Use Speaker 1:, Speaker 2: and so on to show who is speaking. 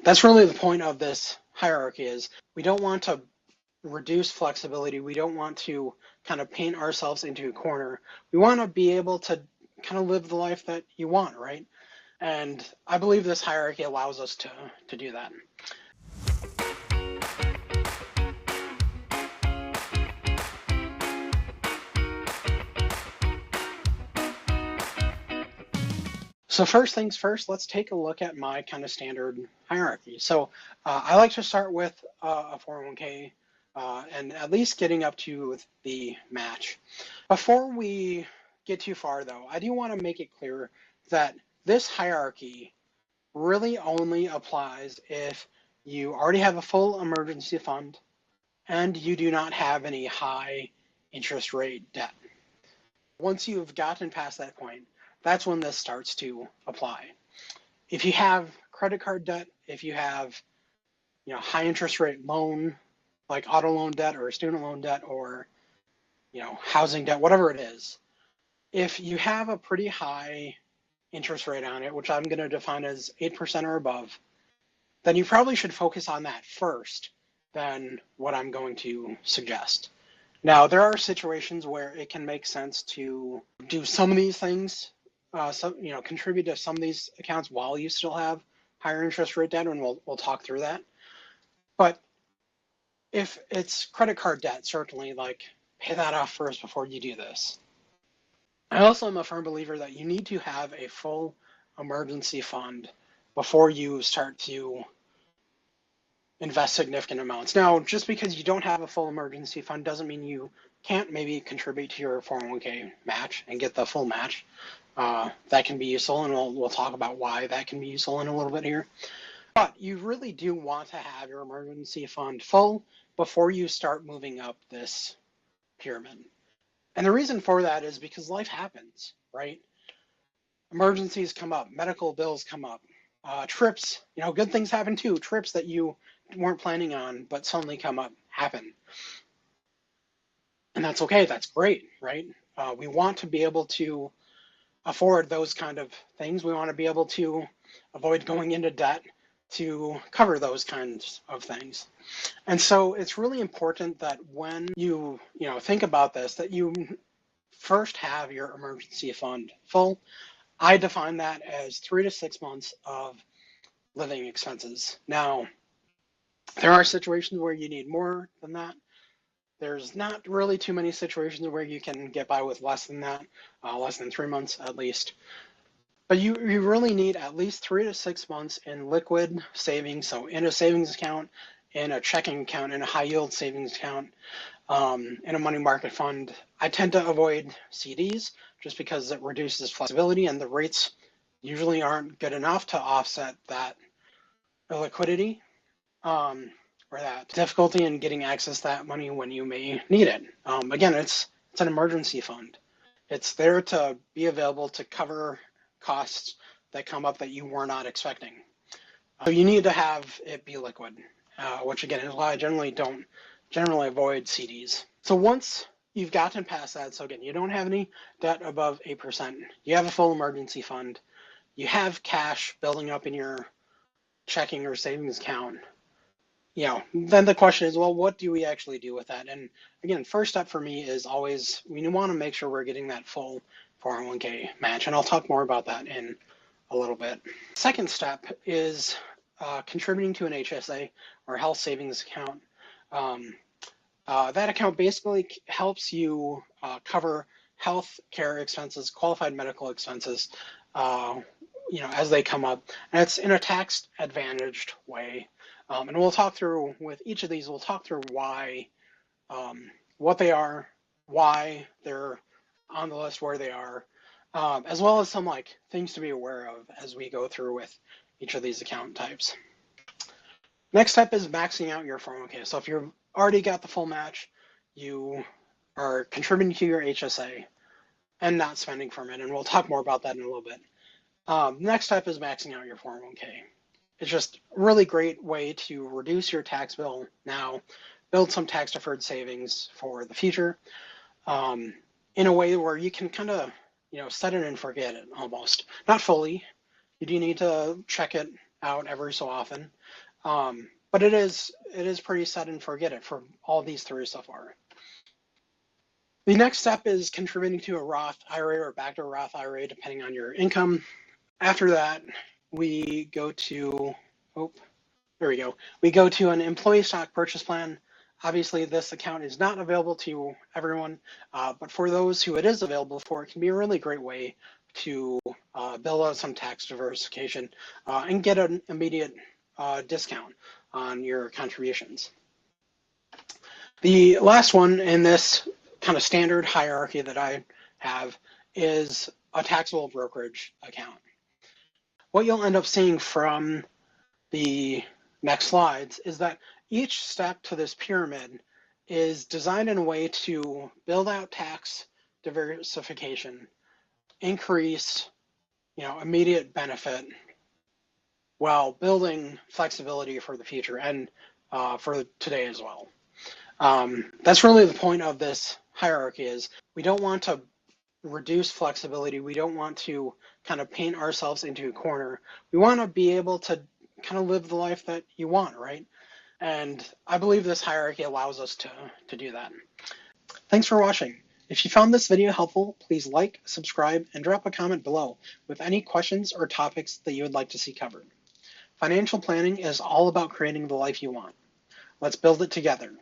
Speaker 1: That's really the point of this hierarchy is we don't want to reduce flexibility. We don't want to kind of paint ourselves into a corner. We want to be able to kind of live the life that you want, right? And I believe this hierarchy allows us to do that. So first things first, let's take a look at my kind of standard hierarchy. So I like to start with a 401k and at least getting up to the match. Before we get too far though, I do want to make it clear that this hierarchy really only applies if you already have a full emergency fund and you do not have any high interest rate debt. Once you've gotten past that point, that's when this starts to apply. If you have credit card debt, if you have high interest rate loan, like auto loan debt or student loan debt or housing debt, whatever it is, if you have a pretty high interest rate on it, which I'm going to define as 8% or above, then you probably should focus on that first than what I'm going to suggest. Now, there are situations where it can make sense to do some of these things, contribute to some of these accounts while you still have higher interest rate debt, and we'll talk through that. But if it's credit card debt, certainly pay that off first before you do this. I also am a firm believer that you need to have a full emergency fund before you start to invest significant amounts. Now, just because you don't have a full emergency fund doesn't mean you can't maybe contribute to your 401k match and get the full match. That can be useful, and we'll talk about why that can be useful in a little bit here. But you really do want to have your emergency fund full before you start moving up this pyramid. And the reason for that is because life happens, right? Emergencies come up, medical bills come up, trips, good things happen too. Trips that you weren't planning on but suddenly come up happen. And that's okay, that's great, right? We want to be able to afford those kind of things. We want to be able to avoid going into debt to cover those kinds of things. And so it's really important that when you think about this, that you first have your emergency fund full. I define that as 3 to 6 months of living expenses. Now, there are situations where you need more than that. There's not really too many situations where you can get by with less than that, less than 3 months at least. But you really need at least 3 to 6 months in liquid savings, so in a savings account, in a checking account, in a high yield savings account, in a money market fund. I tend to avoid CDs just because it reduces flexibility and the rates usually aren't good enough to offset that illiquidity or that difficulty in getting access to that money when you may need it. Again, it's an emergency fund. It's there to be available to cover costs that come up that you were not expecting. So you need to have it be liquid, which again is why I generally avoid CDs. So once you've gotten past that, so again, you don't have any debt above 8%, you have a full emergency fund, you have cash building up in your checking or savings account, then the question is, well, what do we actually do with that? And again, first step for me is always, we want to make sure we're getting that full 401k match, and I'll talk more about that in a little bit. Second step is contributing to an HSA or health savings account. That account basically helps you cover health care expenses, qualified medical expenses, as they come up, and it's in a tax advantaged way. And we'll talk through with each of these. We'll talk through why, what they are, why they're on the list, where they are, as well as some things to be aware of as we go through with each of these account types. Next step is maxing out your 401k. So if you've already got the full match, you are contributing to your HSA and not spending from it, and we'll talk more about that in a little bit. Next step is maxing out your 401k. It's just a really great way to reduce your tax bill now, build some tax deferred savings for the future, in a way where you can kind of, set it and forget it almost. Not fully. You do need to check it out every so often. But it is pretty set and forget it for all these three so far. The next step is contributing to a Roth IRA or backdoor Roth IRA, depending on your income. After that, we go to, we go to an employee stock purchase plan. Obviously, this account is not available to everyone, but for those who it is available for, it can be a really great way to build out some tax diversification and get an immediate discount on your contributions. The last one in this kind of standard hierarchy that I have is a taxable brokerage account. What you'll end up seeing from the next slides is that each step to this pyramid is designed in a way to build out tax diversification, increase, immediate benefit, while building flexibility for the future and for today as well. That's really the point of this hierarchy. Is we don't want to reduce flexibility. We don't want to kind of paint ourselves into a corner. We want to be able to kind of live the life that you want, right? And I believe this hierarchy allows us to do that. Thanks for watching. If you found this video helpful, please like, subscribe, and drop a comment below with any questions or topics that you would like to see covered. Financial planning is all about creating the life you want. Let's build it together.